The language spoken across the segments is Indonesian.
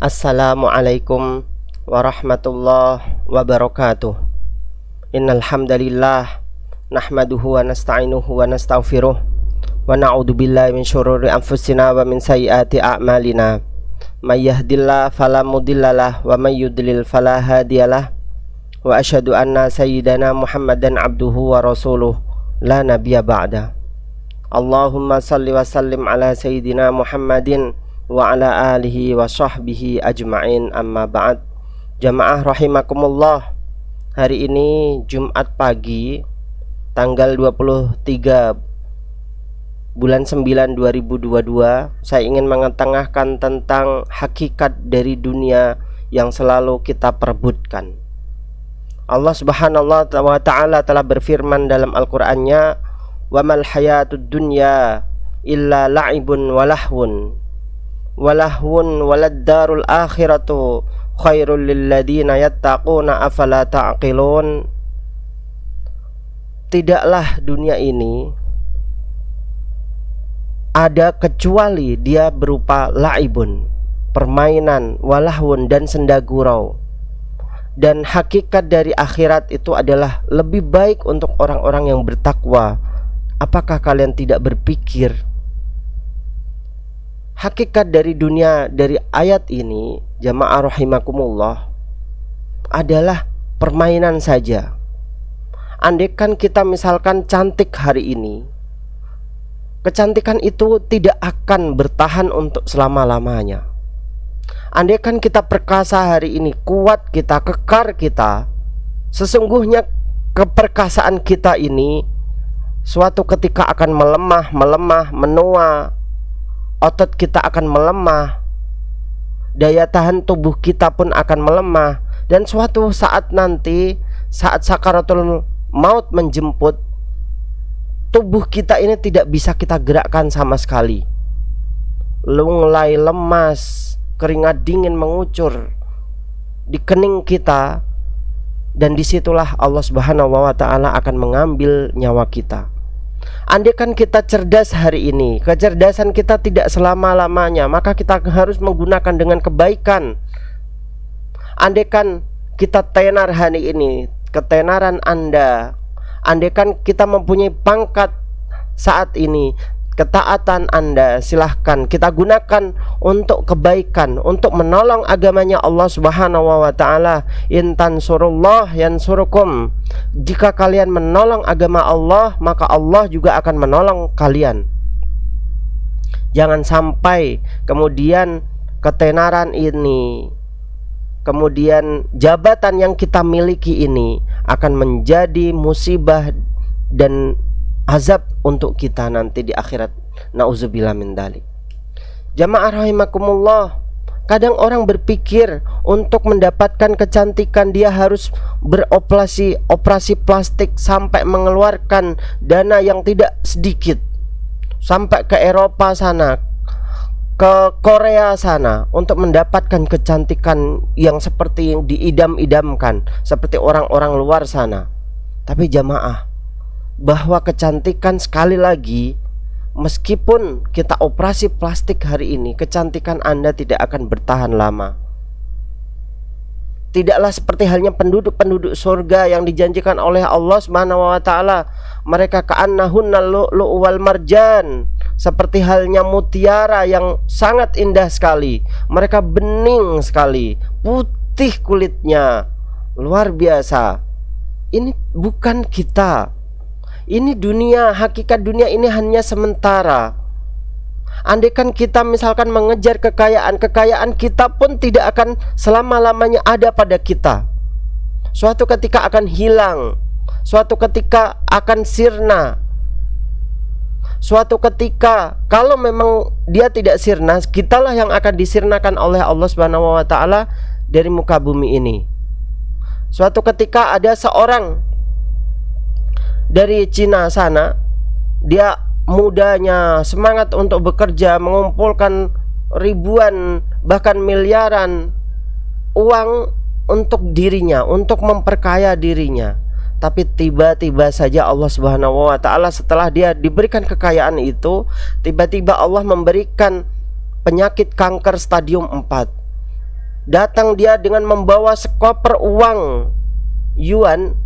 Assalamualaikum warahmatullahi wabarakatuh. Innal hamdalillah nahmaduhu wa nasta'inuhu wa nastaghfiruh wa na'udzu billahi min syururi anfusina wa min sayyiati a'malina. May yahdihillahu fala mudhillalah wa may yudlil fala hadiyalah. Wa asyhadu anna sayyidana Muhammadan abduhu wa rasuluh la nabiyya ba'da. Allahumma salli wa sallim ala sayyidina Muhammadin wa ala alihi wa sahbihi ajma'in, amma ba'd. Jamaah rahimakumullah, hari ini Jumat pagi tanggal 23 bulan 9 2022, saya ingin mengetengahkan tentang hakikat dari dunia yang selalu kita perebutkan. Allah Subhanahu wa ta'ala telah berfirman dalam Al-Qur'annya, "Wa mal hayatud dunya illa la'ibun wa lahwun walad darul akhiratu khairul lil ladina yattaquna afala ta'qilun." Tidaklah dunia ini ada kecuali dia berupa la'ibun, permainan, walahun, dan senda gurau. Dan hakikat dari akhirat itu adalah lebih baik untuk orang-orang yang bertakwa. Apakah kalian tidak berpikir? Hakikat dari dunia dari ayat ini, jamaah rahimakumullah, adalah permainan saja. Andaikan kita misalkan cantik hari ini, kecantikan itu tidak akan bertahan untuk selama-lamanya. Andaikan kita perkasa hari ini, kuat kita, kekar kita, sesungguhnya keperkasaan kita ini suatu ketika akan melemah, menua. Otot kita akan melemah, daya tahan tubuh kita pun akan melemah. Dan suatu saat nanti, saat sakaratul maut menjemput, tubuh kita ini tidak bisa kita gerakkan sama sekali. Lunglai, lemas, keringat dingin mengucur di kening kita. Dan disitulah Allah Subhanahu wa ta'ala akan mengambil nyawa kita. Andaikan kita cerdas hari ini, kecerdasan kita tidak selama-lamanya, maka kita harus menggunakan dengan kebaikan. Andaikan kita tenar hari ini, ketenaran Anda, andaikan kita mempunyai pangkat saat ini, ketaatan Anda, silahkan kita gunakan untuk kebaikan, untuk menolong agamanya Allah Subhanahu wa ta'ala. In tansurullah yansurukum. Jika kalian menolong agama Allah, maka Allah juga akan menolong kalian. Jangan sampai kemudian ketenaran ini, kemudian jabatan yang kita miliki ini akan menjadi musibah dan azab untuk kita nanti di akhirat. Nauzubillah min dzalik. Jamaah rahimakumullah, kadang orang berpikir untuk mendapatkan kecantikan dia harus operasi plastik sampai mengeluarkan dana yang tidak sedikit, sampai ke Eropa sana, ke Korea sana, untuk mendapatkan kecantikan yang seperti yang diidam-idamkan, seperti orang-orang luar sana. Tapi jamaah, bahwa kecantikan, sekali lagi, meskipun kita operasi plastik hari ini, kecantikan Anda tidak akan bertahan lama. Tidaklah seperti halnya penduduk-penduduk surga yang dijanjikan oleh Allah Subhanahu wa ta'ala. Mereka ka'annahunna lu'lu'u wal marjan, seperti halnya mutiara yang sangat indah sekali. Mereka bening sekali, putih kulitnya, luar biasa. Ini bukan kita. Ini dunia, hakikat dunia ini hanya sementara. Andaikan kita misalkan mengejar kekayaan kita pun tidak akan selama-lamanya ada pada kita. Suatu ketika akan hilang, suatu ketika akan sirna. Suatu ketika, kalau memang dia tidak sirna, kitalah yang akan disirnakan oleh Allah Subhanahu wa ta'ala dari muka bumi ini. Suatu ketika ada seorang dari Cina sana, dia mudanya semangat untuk bekerja, mengumpulkan ribuan bahkan miliaran uang untuk dirinya, untuk memperkaya dirinya. Tapi tiba-tiba saja Allah Subhanahu wa ta'ala, setelah dia diberikan kekayaan itu, tiba-tiba Allah memberikan penyakit kanker stadium 4. datang dia dengan membawa sekoper uang yuan,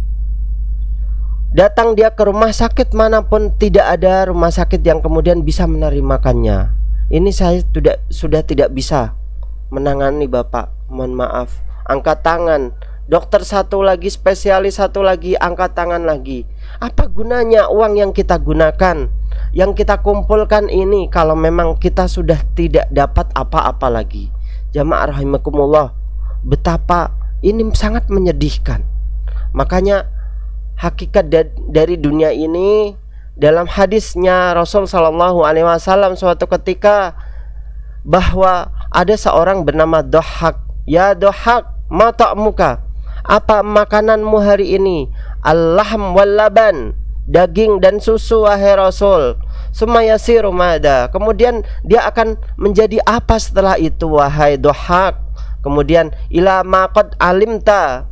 datang dia ke rumah sakit manapun, tidak ada rumah sakit yang kemudian bisa menerimakannya. Ini saya sudah tidak bisa menangani Bapak, mohon maaf. Angkat tangan, dokter satu lagi, spesialis satu lagi, angkat tangan lagi. Apa gunanya uang yang kita gunakan, yang kita kumpulkan ini, kalau memang kita sudah tidak dapat apa-apa lagi? Jamaah rahimakumullah, betapa ini sangat menyedihkan. Makanya hakikat dari dunia ini, dalam hadisnya Rasul Shallallahu Alaihi Wasallam suatu ketika, bahwa ada seorang bernama Dohak. Ya Dohak, ma ta'muka, apa makananmu hari ini? Al-lahm wal laban, daging dan susu wahai Rasul. Sumayasiru mada, kemudian dia akan menjadi apa setelah itu wahai Dohak? Kemudian ila ma qad alimta,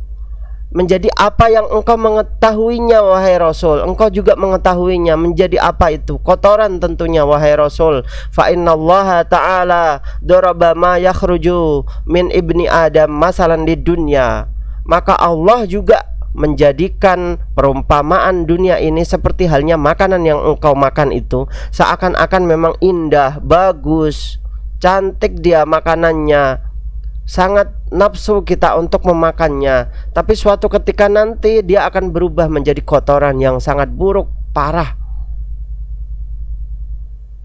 menjadi apa yang engkau mengetahuinya wahai Rasul. Engkau juga mengetahuinya, menjadi apa itu? Kotoran tentunya wahai Rasul. Fa innallaha ta'ala daraba ma yakhruju min ibni Adam masalan di dunya. Maka Allah juga menjadikan perumpamaan dunia ini seperti halnya makanan yang engkau makan itu, seakan-akan memang indah, bagus, cantik dia makanannya, sangat nafsu kita untuk memakannya. Tapi suatu ketika nanti dia akan berubah menjadi kotoran yang sangat buruk, parah.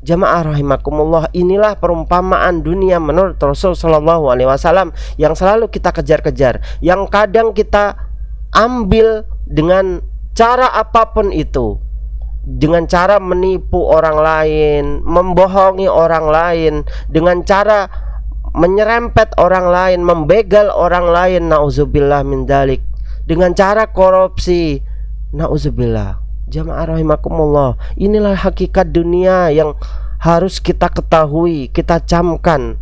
Jamaah rahimakumullah, inilah perumpamaan dunia menurut Rasul Shallallahu Alaihi Wasallam yang selalu kita kejar-kejar, yang kadang kita ambil dengan cara apapun itu, dengan cara menipu orang lain, membohongi orang lain, dengan cara menyerempet orang lain, membegal orang lain, nauzubillah min dalik, dengan cara korupsi, nauzubillah. Jamaah rahimakumullah, inilah hakikat dunia yang harus kita ketahui, kita camkan.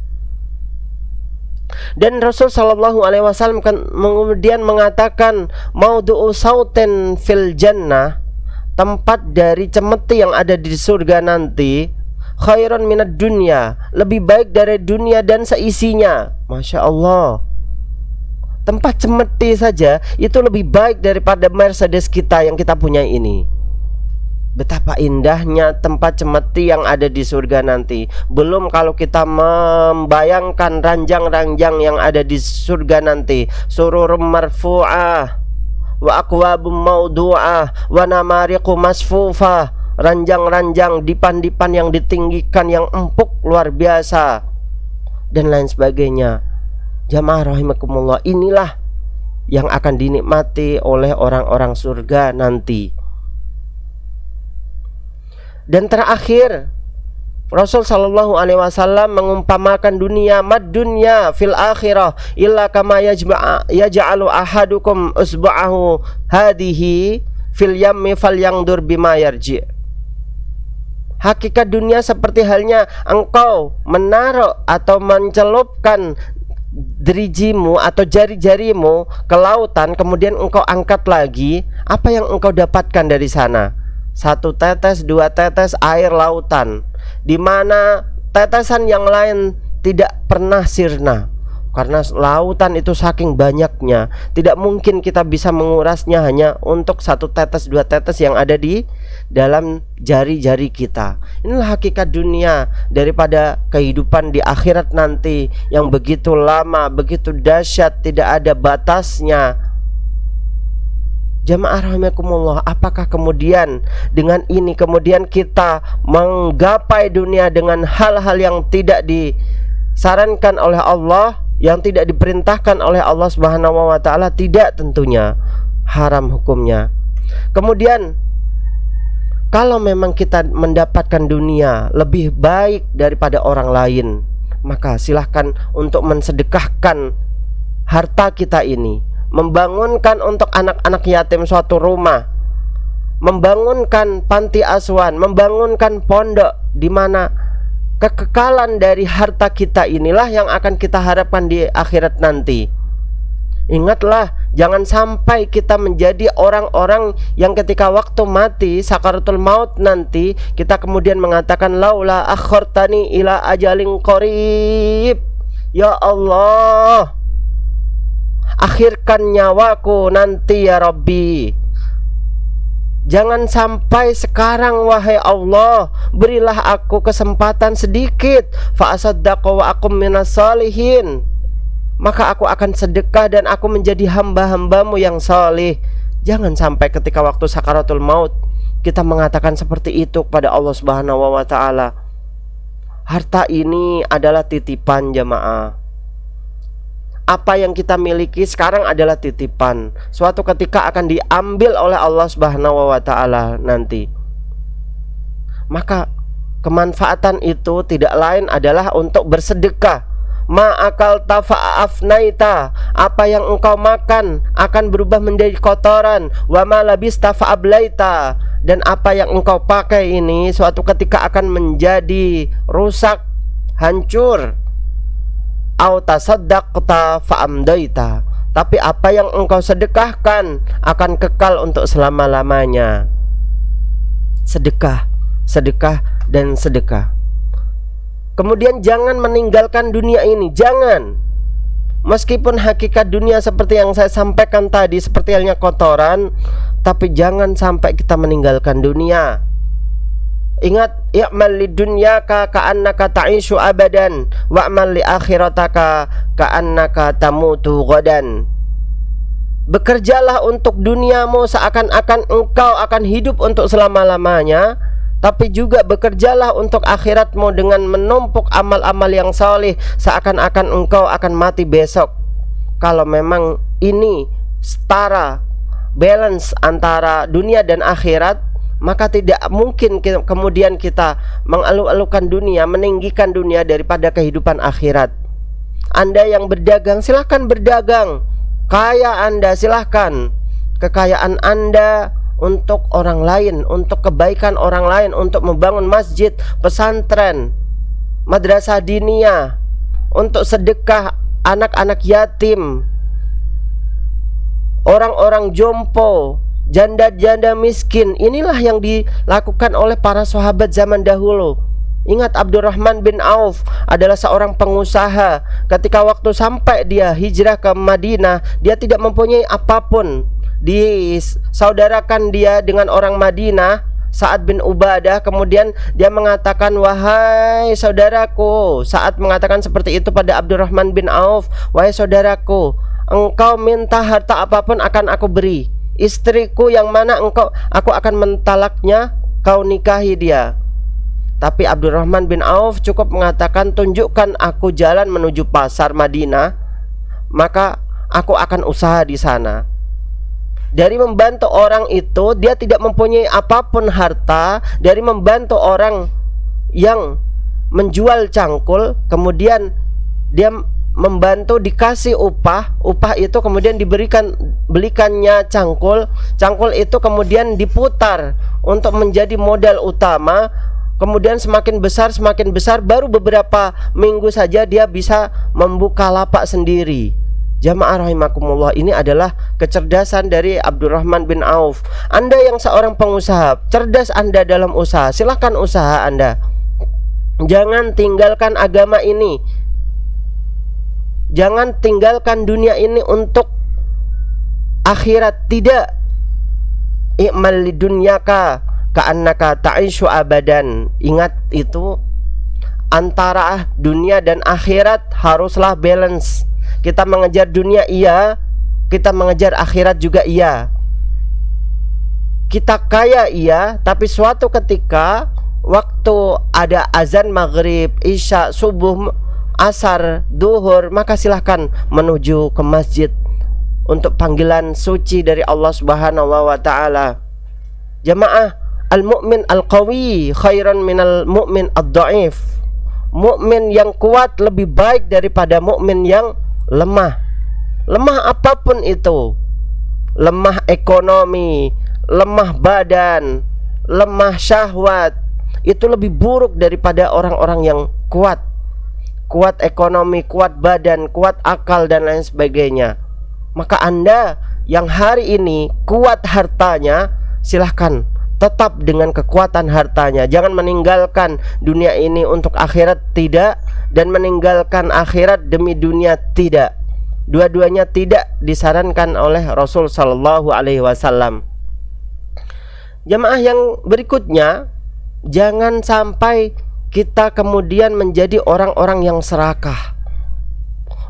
Dan Rasul Shallallahu Alaihi Wasallam kemudian mengatakan, maudu'u sautin fil jannah, tempat dari cemeti yang ada di surga nanti, khairan minad dunya, lebih baik dari dunia dan seisinya. Masya Allah, tempat cemeti saja itu lebih baik daripada Mercedes kita yang kita punya ini. Betapa indahnya tempat cemeti yang ada di surga nanti. Belum kalau kita membayangkan ranjang-ranjang yang ada di surga nanti, sururum marfu'ah wa akwabum maudu'ah wa namariqu masfufah, ranjang-ranjang, dipan-dipan yang ditinggikan, yang empuk luar biasa, dan lain sebagainya. Jamaah rahimakumullah, inilah yang akan dinikmati oleh orang-orang surga nanti. Dan terakhir, Rasul Shallallahu Alaihi Wasallam mengumpamakan dunia, mad dunya fil akhirah illa kama yaj'alu ahadukum usba'ahu hadihi fil yammi falyangdur bima yarji. Hakikat dunia seperti halnya engkau menaruh atau mencelupkan derijimu atau jari-jarimu ke lautan, kemudian engkau angkat lagi. Apa yang engkau dapatkan dari sana? Satu tetes, dua tetes air lautan, di mana tetesan yang lain tidak pernah sirna. Karena lautan itu saking banyaknya, tidak mungkin kita bisa mengurasnya hanya untuk satu tetes, dua tetes yang ada di dalam jari-jari kita. Inilah hakikat dunia daripada kehidupan di akhirat nanti, yang begitu lama, begitu dahsyat, tidak ada batasnya. Jamaah rahimakumullah, apakah kemudian dengan ini kemudian kita menggapai dunia dengan hal-hal yang tidak disarankan oleh Allah, yang tidak diperintahkan oleh Allah Subhanahu wa taala? Tidak, tentunya haram hukumnya. Kemudian kalau memang kita mendapatkan dunia lebih baik daripada orang lain, maka silahkan untuk mensedekahkan harta kita ini, membangunkan untuk anak-anak yatim suatu rumah, membangunkan panti asuhan, membangunkan pondok, di mana kekekalan dari harta kita inilah yang akan kita harapkan di akhirat nanti. Ingatlah, jangan sampai kita menjadi orang-orang yang ketika waktu mati, sakaratul maut nanti, kita kemudian mengatakan, laula akhartani ila ajalin qarib, ya Allah, akhirkan nyawaku nanti ya Rabbi. Jangan sampai sekarang wahai Allah, berilah aku kesempatan sedikit, fa asaddaqu wa akum minas shalihin, maka aku akan sedekah dan aku menjadi hamba-hambamu yang saleh. Jangan sampai ketika waktu sakaratul maut kita mengatakan seperti itu kepada Allah Subhanahu wa taala. Harta ini adalah titipan jamaah. Apa yang kita miliki sekarang adalah titipan. Suatu ketika akan diambil oleh Allah Subhanahu wa taala nanti. Maka kemanfaatan itu tidak lain adalah untuk bersedekah. Ma'akal tafa'afnaita, apa yang engkau makan akan berubah menjadi kotoran. Wa ma labista fa'ablaita, dan apa yang engkau pakai ini suatu ketika akan menjadi rusak, hancur. Au tasaddaqta fa'amdaita, tapi apa yang engkau sedekahkan akan kekal untuk selama-lamanya. Sedekah, sedekah, dan sedekah. Kemudian jangan meninggalkan dunia ini, jangan. Meskipun hakikat dunia seperti yang saya sampaikan tadi, seperti halnya kotoran, tapi jangan sampai kita meninggalkan dunia. Ingat, i'mal lidunyaka ka'annaka ta'ishu abadan wa'mal li akhirataka ka'annaka tamutu ghadan. Bekerjalah untuk duniamu seakan-akan engkau akan hidup untuk selama-lamanya, tapi juga bekerjalah untuk akhiratmu dengan menumpuk amal-amal yang saleh seakan-akan engkau akan mati besok. Kalau memang ini setara, balance antara dunia dan akhirat, maka tidak mungkin kemudian kita mengeluh-elukan dunia, meninggikan dunia daripada kehidupan akhirat. Anda yang berdagang, silahkan berdagang. Kaya Anda, silahkan. Kekayaan Anda untuk orang lain, untuk kebaikan orang lain, untuk membangun masjid, pesantren, madrasah diniyah, untuk sedekah anak-anak yatim, orang-orang jompo, janda-janda miskin. Inilah yang dilakukan oleh para sahabat zaman dahulu. Ingat, Abdurrahman bin Auf adalah seorang pengusaha. Ketika waktu sampai dia hijrah ke Madinah, dia tidak mempunyai apapun. Disaudarakan dia dengan orang Madinah, Sa'ad bin Ubadah. Kemudian dia mengatakan, wahai saudaraku, Sa'ad mengatakan seperti itu pada Abdurrahman bin Auf, wahai saudaraku, engkau minta harta apapun akan aku beri. Istriku yang mana aku akan mentalaknya, kau nikahi dia. Tapi Abdurrahman bin Auf cukup mengatakan, tunjukkan aku jalan menuju pasar Madinah, maka aku akan usaha di sana. Dari membantu orang itu, dia tidak mempunyai apapun harta. Dari membantu orang yang menjual cangkul, kemudian dia membantu dikasih upah itu kemudian belikannya cangkul itu kemudian diputar untuk menjadi modal utama, kemudian semakin besar, baru beberapa minggu saja dia bisa membuka lapak sendiri. Jamaah rahimakumullah, ini adalah kecerdasan dari Abdurrahman bin Auf. Anda yang seorang pengusaha, cerdas Anda dalam usaha, silahkan usaha Anda. Jangan tinggalkan agama ini. Jangan tinggalkan dunia ini untuk akhirat. Tidak. I'mal lidunyaka ka'annaka ta'ishu abadan. Ingat itu, antara dunia dan akhirat haruslah balance. Kita mengejar dunia iya, kita mengejar akhirat juga iya. Kita kaya iya, tapi suatu ketika waktu ada azan maghrib, isya, subuh, asar, duhur, maka silahkan menuju ke masjid untuk panggilan suci dari Allah Subhanahu wa ta'ala. Jamaah, al-mu'min al-qawi khairan minal mu'min ad-dha'if. Mukmin yang kuat lebih baik daripada mukmin yang lemah. Lemah apapun itu, lemah ekonomi, lemah badan, lemah syahwat, itu lebih buruk daripada orang-orang yang kuat. Kuat ekonomi, kuat badan, kuat akal, dan lain sebagainya. Maka Anda yang hari ini kuat hartanya, silahkan tetap dengan kekuatan hartanya. Jangan meninggalkan dunia ini untuk akhirat, tidak. Dan meninggalkan akhirat demi dunia, tidak. Dua-duanya tidak disarankan oleh Rasul Shallallahu Alaihi Wasallam. Jamaah yang berikutnya, jangan sampai kita kemudian menjadi orang-orang yang serakah.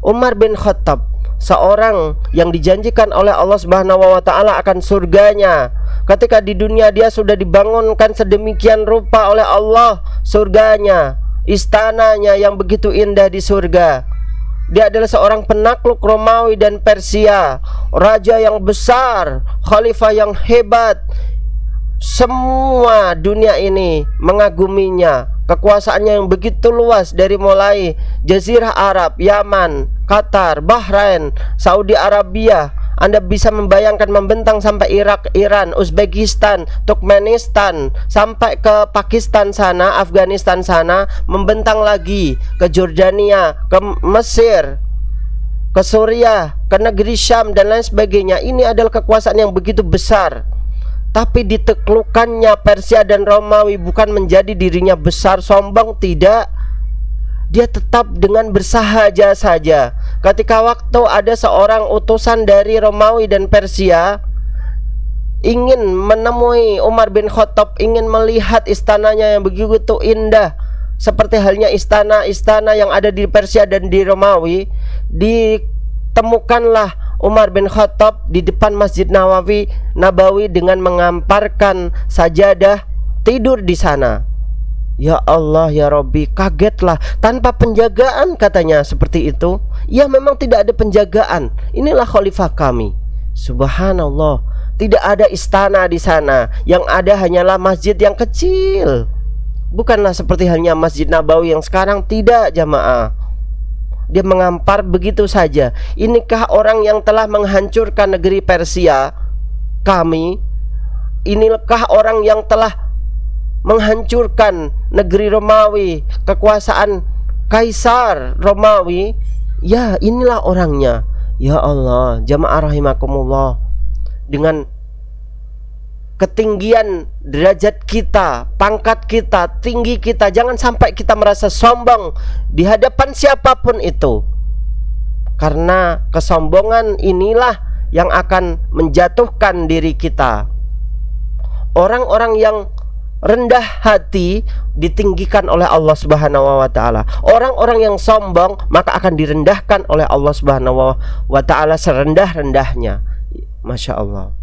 Umar bin Khattab, seorang yang dijanjikan oleh Allah Subhanahu wa taala akan surganya. Ketika di dunia dia sudah dibangunkan sedemikian rupa oleh Allah surganya, istananya yang begitu indah di surga. Dia adalah seorang penakluk Romawi dan Persia, raja yang besar, khalifah yang hebat. Semua dunia ini mengaguminya. Kekuasaannya yang begitu luas, dari mulai Jazirah Arab, Yaman, Qatar, Bahrain, Saudi Arabia. Anda bisa membayangkan membentang sampai Irak, Iran, Uzbekistan, Turkmenistan, sampai ke Pakistan sana, Afghanistan sana, membentang lagi ke Jordania, ke Mesir, ke Suriah, ke negeri Syam dan lain sebagainya. Ini adalah kekuasaan yang begitu besar. Tapi ditaklukannya Persia dan Romawi bukan menjadi dirinya besar, sombong, tidak. Dia tetap dengan bersahaja saja. Ketika waktu ada seorang utusan dari Romawi dan Persia ingin menemui Umar bin Khattab, ingin melihat istananya yang begitu indah, seperti halnya istana-istana yang ada di Persia dan di Romawi, ditemukanlah Umar bin Khattab di depan Masjid Nabawi dengan mengamparkan sajadah, tidur di sana. Ya Allah, ya Rabbi, kagetlah. Tanpa penjagaan katanya seperti itu. Ya, memang tidak ada penjagaan. Inilah khalifah kami. Subhanallah, tidak ada istana di sana. Yang ada hanyalah masjid yang kecil. Bukanlah seperti halnya Masjid Nabawi yang sekarang. Tidak, jamaah. Dia mengampar begitu saja. Inikah orang yang telah menghancurkan negeri Persia kami? Inikah orang yang telah menghancurkan negeri Romawi, kekuasaan Kaisar Romawi? Ya, inilah orangnya. Ya Allah, jamaah rahimakumullah, dengan ketinggian derajat kita, pangkat kita, tinggi kita, jangan sampai kita merasa sombong di hadapan siapapun itu. Karena kesombongan inilah yang akan menjatuhkan diri kita. Orang-orang yang rendah hati ditinggikan oleh Allah Subhanahu wa taala. Orang-orang yang sombong maka akan direndahkan oleh Allah Subhanahu wa taala serendah-rendahnya. Masya Allah.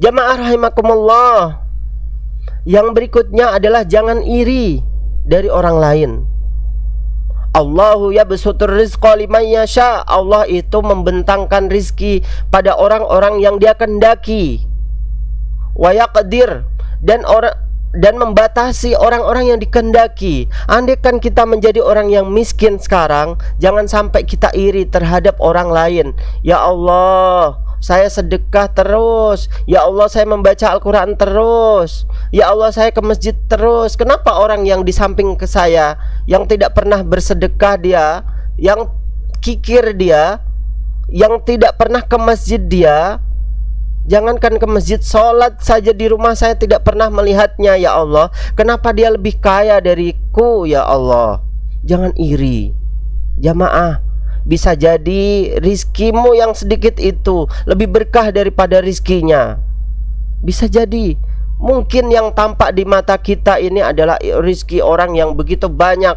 Jamaah rahimakumullah, yang berikutnya adalah jangan iri dari orang lain. Allahu yabsutur rizqa liman yasha. Allah itu membentangkan rizki pada orang-orang yang Dia kehendaki. Wa yaqdir, dan membatasi orang-orang yang dikehendaki. Andaikan kita menjadi orang yang miskin sekarang, jangan sampai kita iri terhadap orang lain. Ya Allah, saya sedekah terus. Ya Allah, saya membaca Al-Quran terus. Ya Allah, saya ke masjid terus. Kenapa orang yang di samping ke saya, yang tidak pernah bersedekah dia, yang kikir dia, yang tidak pernah ke masjid dia, jangankan ke masjid, sholat saja di rumah saya tidak pernah melihatnya. Ya Allah, kenapa dia lebih kaya dariku? Ya Allah, jangan iri. Jamaah, bisa jadi rizkimu yang sedikit itu lebih berkah daripada rizkinya. Bisa jadi. Mungkin yang tampak di mata kita ini adalah rizki orang yang begitu banyak.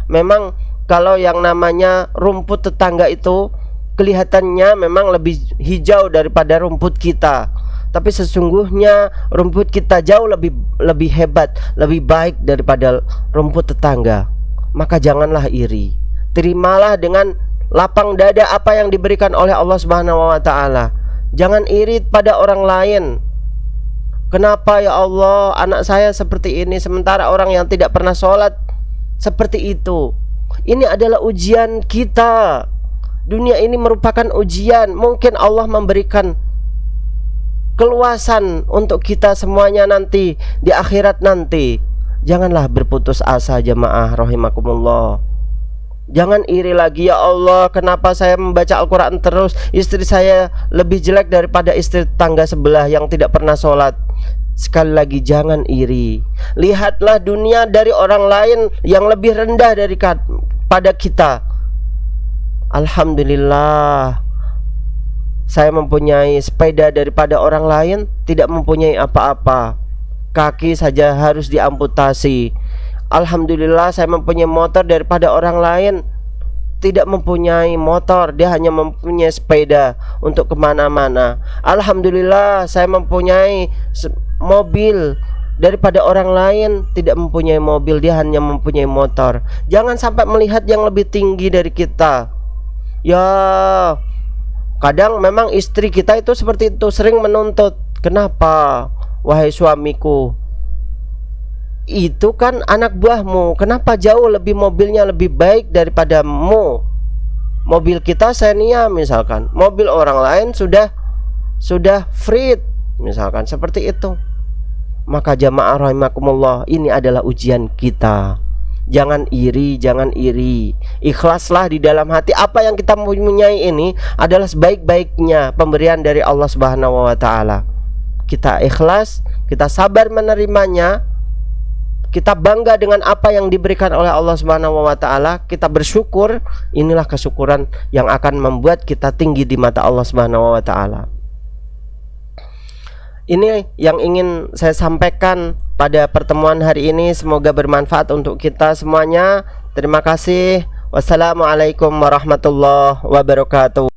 Memang kalau yang namanya rumput tetangga itu kelihatannya memang lebih hijau daripada rumput kita, tapi sesungguhnya rumput kita jauh lebih hebat, lebih baik daripada rumput tetangga. Maka janganlah iri. Terimalah dengan lapang dada apa yang diberikan oleh Allah Subhanahu wa taala. Jangan iri pada orang lain. Kenapa ya Allah anak saya seperti ini, sementara orang yang tidak pernah sholat seperti itu? Ini adalah ujian kita. Dunia ini merupakan ujian. Mungkin Allah memberikan keluasan untuk kita semuanya nanti di akhirat nanti. Janganlah berputus asa, jamaah rahimakumullah. Jangan iri lagi. Ya Allah, kenapa saya membaca Al-Quran terus, istri saya lebih jelek daripada istri tetangga sebelah yang tidak pernah sholat. Sekali lagi, jangan iri. Lihatlah dunia dari orang lain yang lebih rendah pada kita. Alhamdulillah, saya mempunyai sepeda daripada orang lain tidak mempunyai apa-apa. Kaki saja harus diamputasi. Alhamdulillah, saya mempunyai motor daripada orang lain tidak mempunyai motor, dia hanya mempunyai sepeda untuk kemana-mana. Alhamdulillah, saya mempunyai mobil daripada orang lain tidak mempunyai mobil, dia hanya mempunyai motor. Jangan sampai melihat yang lebih tinggi dari kita. Ya, kadang memang istri kita itu seperti itu, sering menuntut. Kenapa, wahai suamiku, itu kan anak buahmu, kenapa jauh lebih mobilnya lebih baik daripadamu? Mobil kita Xenia misalkan, mobil orang lain sudah free misalkan, seperti itu. Maka jamaah rahimakumullah, ini adalah ujian kita. Jangan iri, jangan iri. Ikhlaslah di dalam hati. Apa yang kita mempunyai ini adalah sebaik-baiknya pemberian dari Allah Subhanahu wa taala. Kita ikhlas, kita sabar menerimanya. Kita bangga dengan apa yang diberikan oleh Allah Subhanahu wa taala, kita bersyukur. Inilah kesyukuran yang akan membuat kita tinggi di mata Allah Subhanahu wa taala. Ini yang ingin saya sampaikan pada pertemuan hari ini, semoga bermanfaat untuk kita semuanya. Terima kasih. Wassalamualaikum warahmatullahi wabarakatuh.